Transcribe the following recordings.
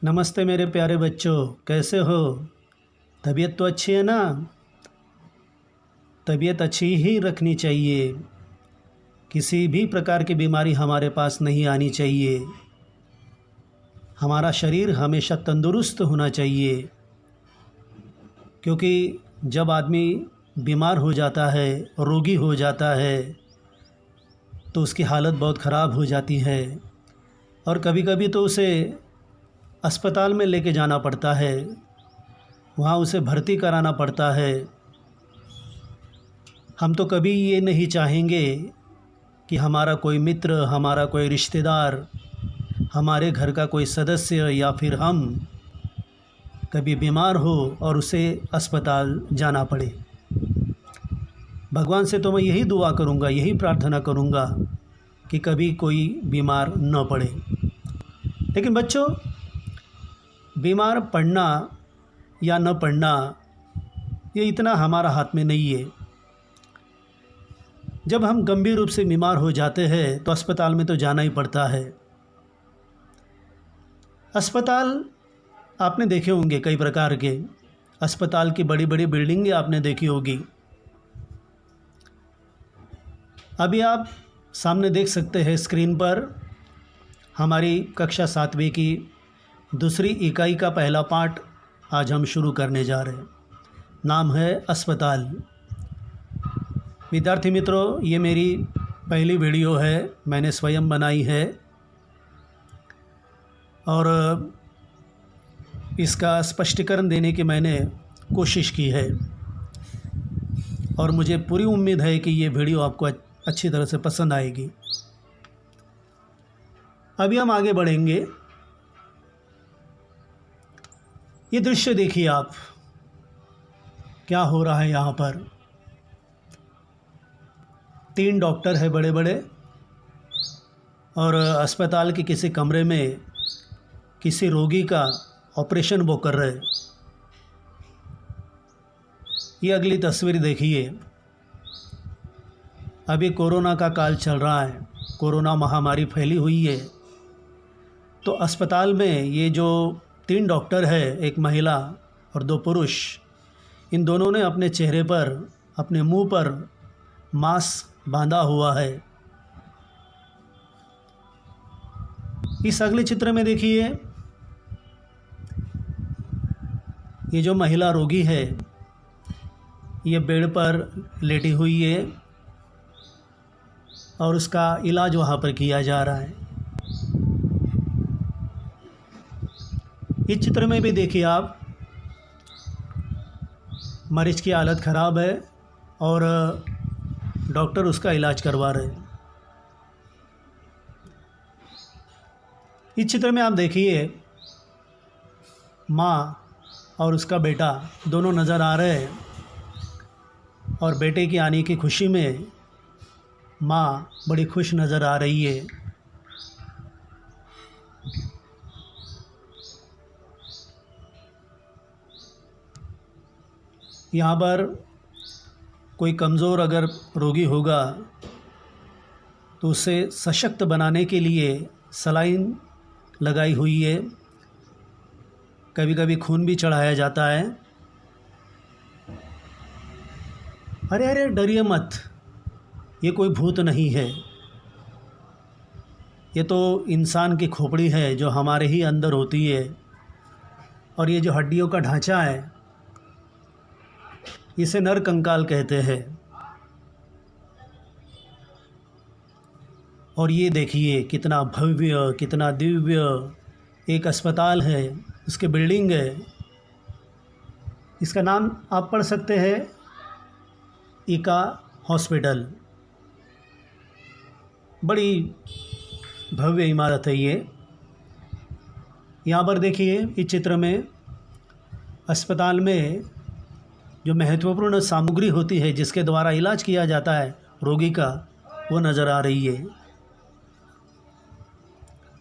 नमस्ते मेरे प्यारे बच्चों, कैसे हो? तबीयत तो अच्छी है ना? तबीयत अच्छी ही रखनी चाहिए। किसी भी प्रकार की बीमारी हमारे पास नहीं आनी चाहिए। हमारा शरीर हमेशा तंदुरुस्त होना चाहिए, क्योंकि जब आदमी बीमार हो जाता है, रोगी हो जाता है, तो उसकी हालत बहुत ख़राब हो जाती है और कभी-कभी तो उसे अस्पताल में लेके जाना पड़ता है, वहाँ उसे भर्ती कराना पड़ता है। हम तो कभी ये नहीं चाहेंगे कि हमारा कोई मित्र, हमारा कोई रिश्तेदार, हमारे घर का कोई सदस्य या फिर हम कभी बीमार हो और उसे अस्पताल जाना पड़े। भगवान से तो मैं यही दुआ करूँगा, यही प्रार्थना करूँगा कि कभी कोई बीमार न पड़े। लेकिन बच्चों, बीमार पड़ना या न पड़ना ये इतना हमारा हाथ में नहीं है। जब हम गंभीर रूप से बीमार हो जाते हैं तो अस्पताल में तो जाना ही पड़ता है। अस्पताल आपने देखे होंगे कई प्रकार के। अस्पताल की बड़ी बड़ी बिल्डिंगें आपने देखी होगी। अभी आप सामने देख सकते हैं स्क्रीन पर हमारी कक्षा 7वीं की दूसरी इकाई का पहला पाठ आज हम शुरू करने जा रहे हैं। नाम है अस्पताल। विद्यार्थी मित्रों, ये मेरी पहली वीडियो है, मैंने स्वयं बनाई है और इसका स्पष्टीकरण देने की मैंने कोशिश की है और मुझे पूरी उम्मीद है कि ये वीडियो आपको अच्छी तरह से पसंद आएगी। अभी हम आगे बढ़ेंगे। ये दृश्य देखिए आप, क्या हो रहा है यहाँ पर। 3 डॉक्टर हैं बड़े बड़े और अस्पताल के किसी कमरे में किसी रोगी का ऑपरेशन वो कर रहे हैं। ये अगली तस्वीर देखिए। अभी कोरोना का काल चल रहा है, कोरोना महामारी फैली हुई है, तो अस्पताल में ये जो 3 डॉक्टर है, एक महिला और 2 पुरुष, इन दोनों ने अपने चेहरे पर, अपने मुंह पर मास्क बांधा हुआ है। इस अगले चित्र में देखिए, ये जो महिला रोगी है ये बेड पर लेटी हुई है और उसका इलाज वहाँ पर किया जा रहा है। इस चित्र में भी देखिए आप, मरीज की हालत ख़राब है और डॉक्टर उसका इलाज करवा रहे हैं। इस चित्र में आप देखिए, माँ और उसका बेटा दोनों नज़र आ रहे हैं और बेटे की आने की खुशी में माँ बड़ी खुश नज़र आ रही है। यहाँ पर कोई कमज़ोर अगर रोगी होगा तो उसे सशक्त बनाने के लिए सलाइन लगाई हुई है, कभी कभी खून भी चढ़ाया जाता है। अरे अरे, डरिए मत, ये कोई भूत नहीं है, ये तो इंसान की खोपड़ी है जो हमारे ही अंदर होती है और ये जो हड्डियों का ढांचा है इसे नर कंकाल कहते हैं। और ये देखिए कितना भव्य, कितना दिव्य एक अस्पताल है, उसकी बिल्डिंग है। इसका नाम आप पढ़ सकते हैं, इका हॉस्पिटल। बड़ी भव्य इमारत है ये। यहाँ पर देखिए इस चित्र में अस्पताल में जो महत्वपूर्ण सामग्री होती है जिसके द्वारा इलाज किया जाता है रोगी का, वो नज़र आ रही है।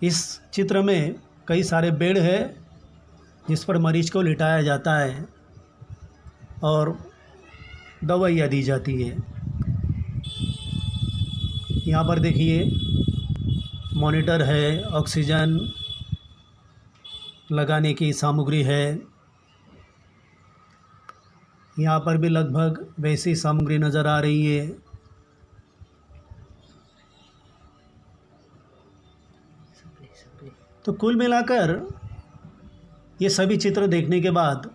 इस चित्र में कई सारे बेड है जिस पर मरीज को लिटाया जाता है और दवाइयाँ दी जाती है। यहाँ पर देखिए मॉनिटर है, ऑक्सीजन लगाने की सामग्री है। यहाँ पर भी लगभग वैसी सामग्री नज़र आ रही है। तो कुल मिलाकर ये सभी चित्र देखने के बाद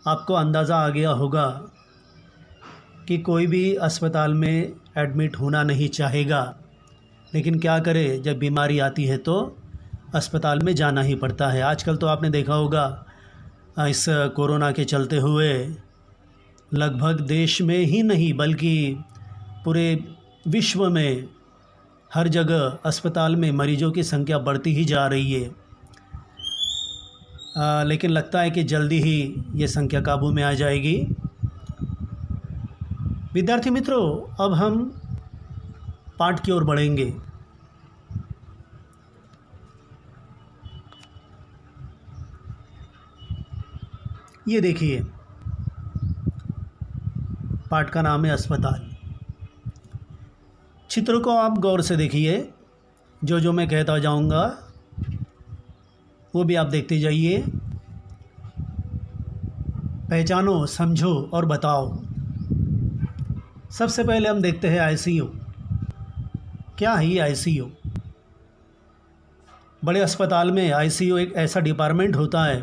आपको अंदाज़ा आ गया होगा कि कोई भी अस्पताल में एडमिट होना नहीं चाहेगा, लेकिन क्या करे, जब बीमारी आती है तो अस्पताल में जाना ही पड़ता है। आजकल तो आपने देखा होगा इस कोरोना के चलते हुए लगभग देश में ही नहीं बल्कि पूरे विश्व में हर जगह अस्पताल में मरीजों की संख्या बढ़ती ही जा रही है। लेकिन लगता है कि जल्दी ही ये संख्या काबू में आ जाएगी। विद्यार्थी मित्रों, अब हम पाठ की ओर बढ़ेंगे। ये देखिए, पाठ का नाम है अस्पताल। चित्र को आप गौर से देखिए, जो मैं कहता जाऊंगा वो भी आप देखते जाइए। पहचानो, समझो और बताओ। सबसे पहले हम देखते हैं आईसीयू। क्या है ये आईसीयू? बड़े अस्पताल में आईसीयू एक ऐसा डिपार्टमेंट होता है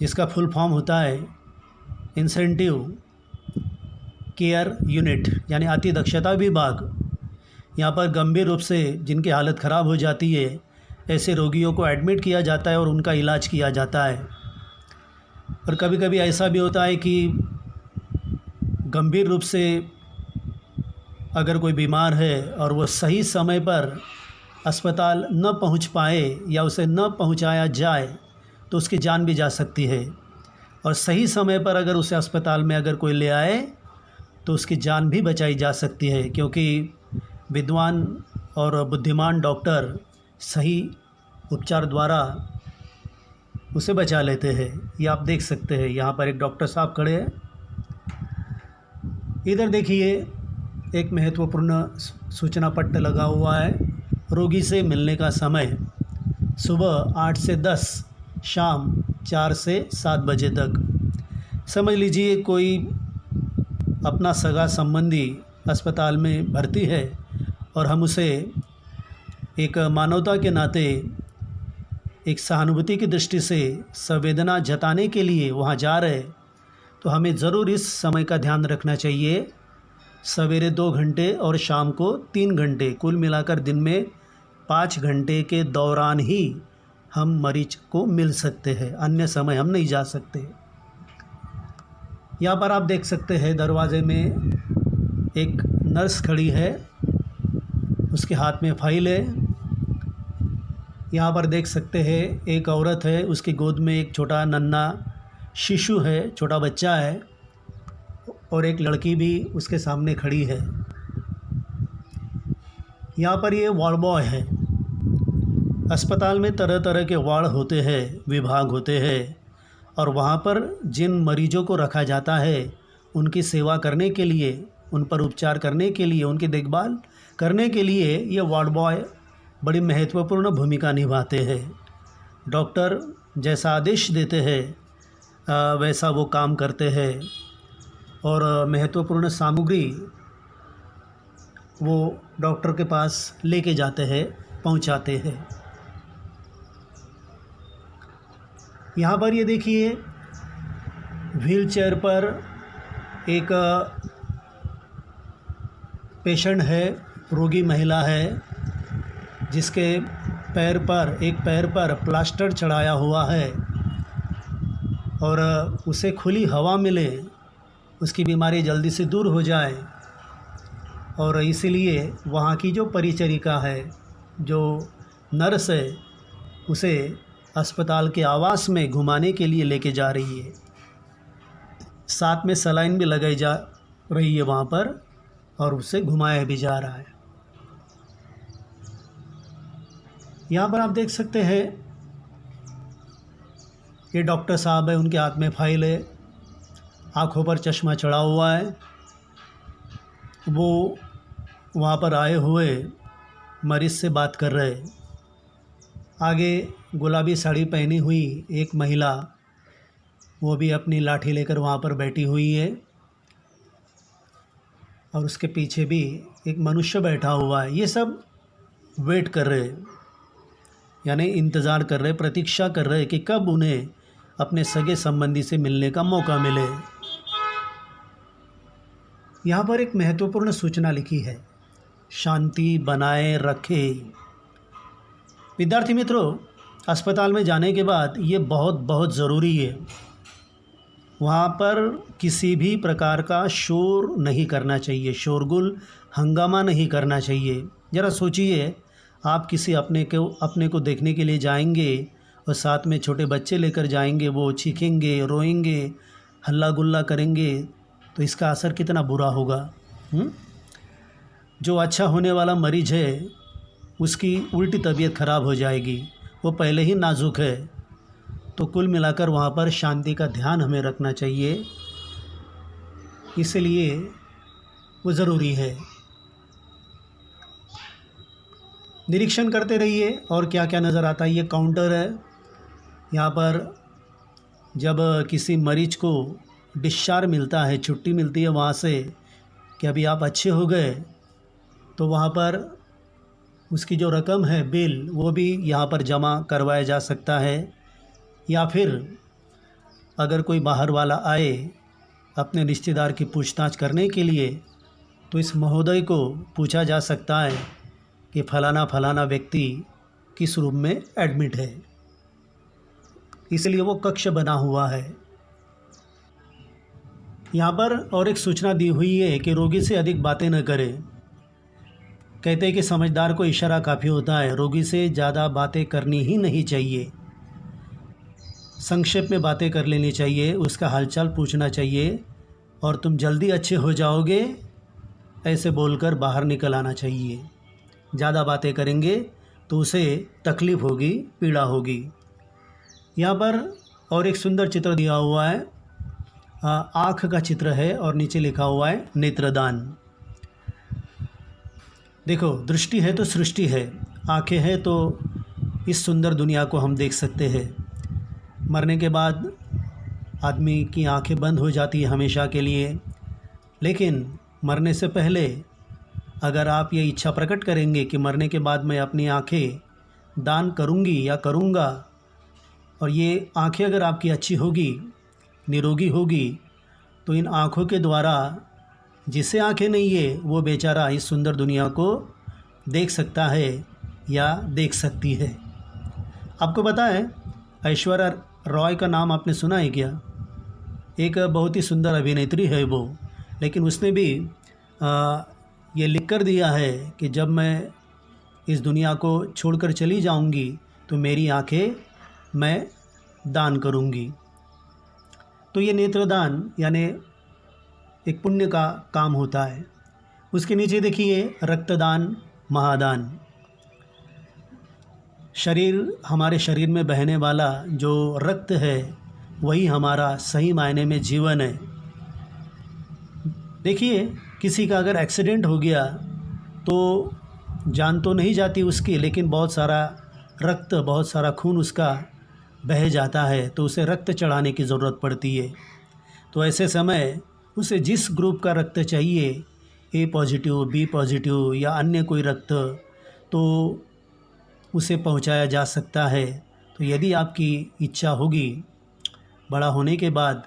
जिसका फुल फॉर्म होता है इंटेंसिव केयर यूनिट, यानी अति दक्षता विभाग। यहाँ पर गंभीर रूप से जिनकी हालत ख़राब हो जाती है ऐसे रोगियों को एडमिट किया जाता है और उनका इलाज किया जाता है। और कभी कभी ऐसा भी होता है कि गंभीर रूप से अगर कोई बीमार है और वो सही समय पर अस्पताल न पहुंच पाए या उसे न पहुंचाया जाए तो उसकी जान भी जा सकती है। और सही समय पर अगर उसे अस्पताल में अगर कोई ले आए तो उसकी जान भी बचाई जा सकती है, क्योंकि विद्वान और बुद्धिमान डॉक्टर सही उपचार द्वारा उसे बचा लेते हैं। ये आप देख सकते हैं, यहाँ पर एक डॉक्टर साहब खड़े हैं। इधर देखिए, एक महत्वपूर्ण सूचना पट्ट लगा हुआ है। रोगी से मिलने का समय सुबह 8 से 10, शाम 4 से 7 बजे तक। समझ लीजिए कोई अपना सगा संबंधी अस्पताल में भर्ती है और हम उसे एक मानवता के नाते, एक सहानुभूति की दृष्टि से संवेदना जताने के लिए वहाँ जा रहे, तो हमें ज़रूर इस समय का ध्यान रखना चाहिए। सवेरे 2 घंटे और शाम को 3 घंटे, कुल मिलाकर दिन में 5 घंटे के दौरान ही हम मरीज को मिल सकते हैं, अन्य समय हम नहीं जा सकते। यहाँ पर आप देख सकते हैं दरवाजे में एक नर्स खड़ी है, उसके हाथ में फाइल है। यहाँ पर देख सकते हैं एक औरत है, उसकी गोद में एक छोटा नन्हा शिशु है, छोटा बच्चा है, और एक लड़की भी उसके सामने खड़ी है। यहाँ पर ये वार्ड बॉय है। अस्पताल में तरह तरह के वार्ड होते हैं, विभाग होते हैं, और वहाँ पर जिन मरीजों को रखा जाता है उनकी सेवा करने के लिए, उन पर उपचार करने के लिए, उनकी देखभाल करने के लिए ये वार्ड बॉय बड़ी महत्वपूर्ण भूमिका निभाते हैं। डॉक्टर जैसा आदेश देते हैं वैसा वो काम करते हैं, और महत्वपूर्ण सामग्री वो डॉक्टर के पास लेके जाते हैं, पहुंचाते हैं। यहाँ पर ये देखिए, व्हीलचेयर पर एक पेशेंट है, रोगी महिला है, जिसके एक पैर पर प्लास्टर चढ़ाया हुआ है, और उसे खुली हवा मिले, उसकी बीमारी जल्दी से दूर हो जाए। और इसीलिए वहाँ की जो परिचारिका है, जो नर्स है, उसे अस्पताल के आवास में घुमाने के लिए लेके जा रही है। साथ में सलाइन भी लगाई जा रही है वहाँ पर, और उसे घुमाया भी जा रहा है। यहाँ पर आप देख सकते हैं ये डॉक्टर साहब है, उनके हाथ में फाइल है, आँखों पर चश्मा चढ़ा हुआ है। वो वहाँ पर आए हुए मरीज़ से बात कर रहे हैं। आगे गुलाबी साड़ी पहनी हुई एक महिला, वो भी अपनी लाठी लेकर वहाँ पर बैठी हुई है, और उसके पीछे भी एक मनुष्य बैठा हुआ है। ये सब वेट कर रहे, यानी इंतज़ार कर रहे, प्रतीक्षा कर रहे कि कब उन्हें अपने सगे संबंधी से मिलने का मौका मिले। यहाँ पर एक महत्वपूर्ण सूचना लिखी है, शांति बनाए रखे। विद्यार्थी मित्रों, अस्पताल में जाने के बाद ये बहुत बहुत ज़रूरी है, वहाँ पर किसी भी प्रकार का शोर नहीं करना चाहिए, शोरगुल हंगामा नहीं करना चाहिए। ज़रा सोचिए, आप किसी अपने को देखने के लिए जाएंगे और साथ में छोटे बच्चे लेकर जाएंगे, वो चीखेंगे, रोएंगे, हल्ला गुल्ला करेंगे, तो इसका असर कितना बुरा होगा। जो अच्छा होने वाला मरीज़ है उसकी उल्टी तबीयत ख़राब हो जाएगी, वो पहले ही नाजुक है। तो कुल मिलाकर वहाँ पर शांति का ध्यान हमें रखना चाहिए, इसलिए वो ज़रूरी है। निरीक्षण करते रहिए और क्या क्या नज़र आता है। ये काउंटर है, यहाँ पर जब किसी मरीज को डिस्चार्ज मिलता है, छुट्टी मिलती है वहाँ से कि अभी आप अच्छे हो गए, तो वहाँ पर उसकी जो रकम है, बिल, वो भी यहाँ पर जमा करवाया जा सकता है। या फिर अगर कोई बाहर वाला आए अपने रिश्तेदार की पूछताछ करने के लिए, तो इस महोदय को पूछा जा सकता है कि फ़लाना फ़लाना व्यक्ति किस रूम में एडमिट है, इसलिए वो कक्ष बना हुआ है। यहाँ पर और एक सूचना दी हुई है कि रोगी से अधिक बातें न करें। कहते हैं कि समझदार को इशारा काफ़ी होता है, रोगी से ज़्यादा बातें करनी ही नहीं चाहिए। संक्षेप में बातें कर लेनी चाहिए, उसका हालचाल पूछना चाहिए और तुम जल्दी अच्छे हो जाओगे ऐसे बोलकर बाहर निकल आना चाहिए। ज़्यादा बातें करेंगे तो उसे तकलीफ़ होगी, पीड़ा होगी। यहाँ पर और एक सुंदर चित्र दिया हुआ है, आँख का चित्र है और नीचे लिखा हुआ है नेत्रदान। देखो, दृष्टि है तो सृष्टि है, आँखें हैं तो इस सुंदर दुनिया को हम देख सकते हैं। मरने के बाद आदमी की आंखें बंद हो जाती है हमेशा के लिए, लेकिन मरने से पहले अगर आप ये इच्छा प्रकट करेंगे कि मरने के बाद मैं अपनी आंखें दान करूंगी या करूंगा, और ये आंखें अगर आपकी अच्छी होगी, निरोगी होगी, तो इन आँखों के द्वारा जिसे आंखें नहीं है वो बेचारा इस सुंदर दुनिया को देख सकता है या देख सकती है। आपको पता है, ऐश्वर्या रॉय का नाम आपने सुना है क्या? एक बहुत ही सुंदर अभिनेत्री है वो, लेकिन उसने भी ये लिख कर दिया है कि जब मैं इस दुनिया को छोड़कर चली जाऊंगी तो मेरी आंखें मैं दान करूंगी। तो ये नेत्रदान यानी एक पुण्य का काम होता है। उसके नीचे देखिए, रक्तदान, महादान। हमारे शरीर में बहने वाला जो रक्त है वही हमारा सही मायने में जीवन है। देखिए, किसी का अगर एक्सीडेंट हो गया तो जान तो नहीं जाती उसकी, लेकिन बहुत सारा रक्त, बहुत सारा खून उसका बह जाता है, तो उसे रक्त चढ़ाने की ज़रूरत पड़ती है। तो ऐसे समय उसे जिस ग्रुप का रक्त चाहिए, ए पॉजिटिव, बी पॉजिटिव या अन्य कोई रक्त, तो उसे पहुंचाया जा सकता है। तो यदि आपकी इच्छा होगी बड़ा होने के बाद,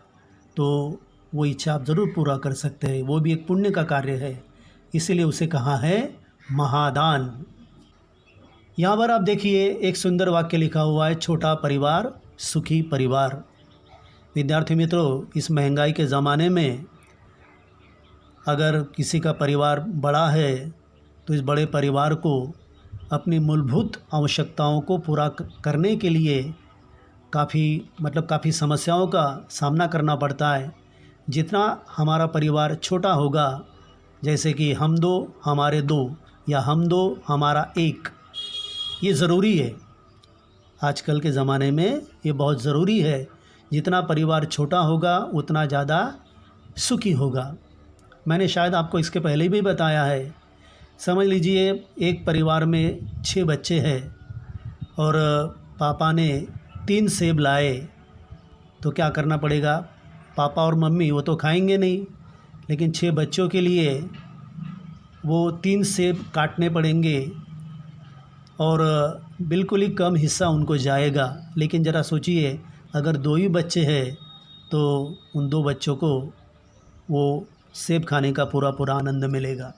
तो वो इच्छा आप ज़रूर पूरा कर सकते हैं। वो भी एक पुण्य का कार्य है, इसीलिए उसे कहा है महादान। यहाँ पर आप देखिए, एक सुंदर वाक्य लिखा हुआ है, छोटा परिवार सुखी परिवार। विद्यार्थी मित्रों, इस महंगाई के ज़माने में अगर किसी का परिवार बड़ा है तो इस बड़े परिवार को अपनी मूलभूत आवश्यकताओं को पूरा करने के लिए काफ़ी समस्याओं का सामना करना पड़ता है। जितना हमारा परिवार छोटा होगा, जैसे कि हम दो हमारे दो या हम दो हमारा एक, ये ज़रूरी है। आजकल के ज़माने में ये बहुत ज़रूरी है। जितना परिवार छोटा होगा उतना ज़्यादा सुखी होगा। मैंने शायद आपको इसके पहले भी बताया है। समझ लीजिए, एक परिवार में 6 बच्चे हैं और पापा ने 3 सेब लाए, तो क्या करना पड़ेगा? पापा और मम्मी वो तो खाएंगे नहीं, लेकिन 6 बच्चों के लिए वो 3 सेब काटने पड़ेंगे और बिल्कुल ही कम हिस्सा उनको जाएगा। लेकिन ज़रा सोचिए, अगर 2 ही बच्चे हैं तो उन 2 बच्चों को वो सेब खाने का पूरा पूरा आनंद मिलेगा।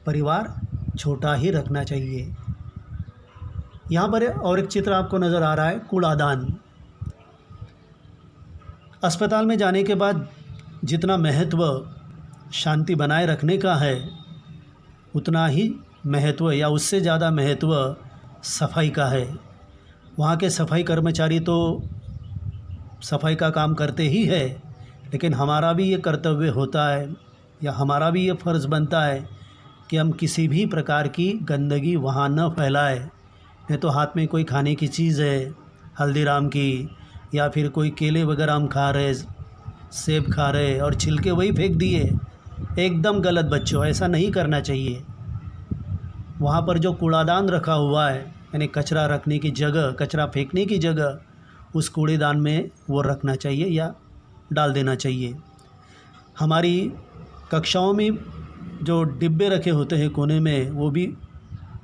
परिवार छोटा ही रखना चाहिए। यहाँ पर और एक चित्र आपको नज़र आ रहा है, कूड़ादान। अस्पताल में जाने के बाद जितना महत्व शांति बनाए रखने का है, उतना ही महत्व या उससे ज़्यादा महत्व सफाई का है। वहाँ के सफाई कर्मचारी तो सफाई का काम करते ही है, लेकिन हमारा भी ये कर्तव्य होता है या हमारा भी ये फ़र्ज़ बनता है कि हम किसी भी प्रकार की गंदगी वहाँ न फैलाएं। नहीं तो हाथ में कोई खाने की चीज़ है, हल्दीराम की, या फिर कोई केले वगैरह हम खा रहे, सेब खा रहे और छिलके वही फेंक दिए, एकदम गलत बच्चों, ऐसा नहीं करना चाहिए। वहाँ पर जो कूड़ादान रखा हुआ है, यानी कचरा रखने की जगह, कचरा फेंकने की जगह, उस कूड़ेदान में वो रखना चाहिए या डाल देना चाहिए। हमारी कक्षाओं में जो डिब्बे रखे होते हैं कोने में, वो भी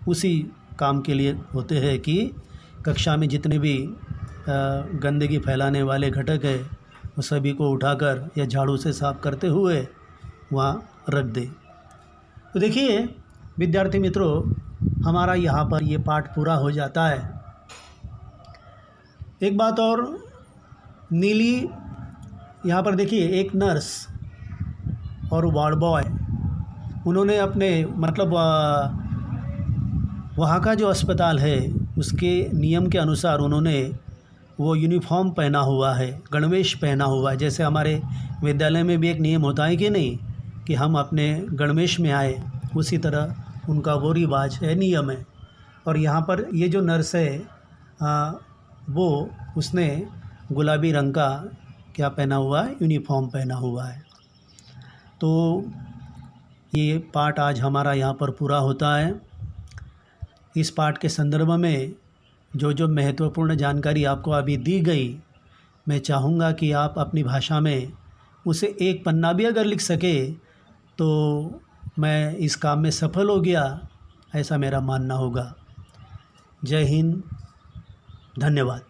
उसी काम के लिए होते हैं कि कक्षा में जितने भी गंदगी फैलाने वाले घटक है, वो सभी को उठाकर या झाड़ू से साफ़ करते हुए वहाँ रख दे। तो देखिए विद्यार्थी मित्रों, हमारा यहाँ पर ये पाठ पूरा हो जाता है। एक बात और, नीली यहाँ पर देखिए, एक नर्स और वार्ड बॉय, उन्होंने अपने मतलब वहाँ का जो अस्पताल है उसके नियम के अनुसार उन्होंने वो यूनिफॉर्म पहना हुआ है, गणवेश पहना हुआ है। जैसे हमारे विद्यालय में भी एक नियम होता है कि नहीं, कि हम अपने गणवेश में आए, उसी तरह उनका वो रिवाज है, नियम है। और यहाँ पर ये जो नर्स है वो उसने गुलाबी रंग का क्या पहना हुआ है, यूनिफॉर्म पहना हुआ है। तो ये पाठ आज हमारा यहाँ पर पूरा होता है। इस पाठ के संदर्भ में जो जो महत्वपूर्ण जानकारी आपको अभी दी गई, मैं चाहूँगा कि आप अपनी भाषा में उसे एक पन्ना भी अगर लिख सके तो मैं इस काम में सफल हो गया, ऐसा मेरा मानना होगा। जय हिंद, धन्यवाद।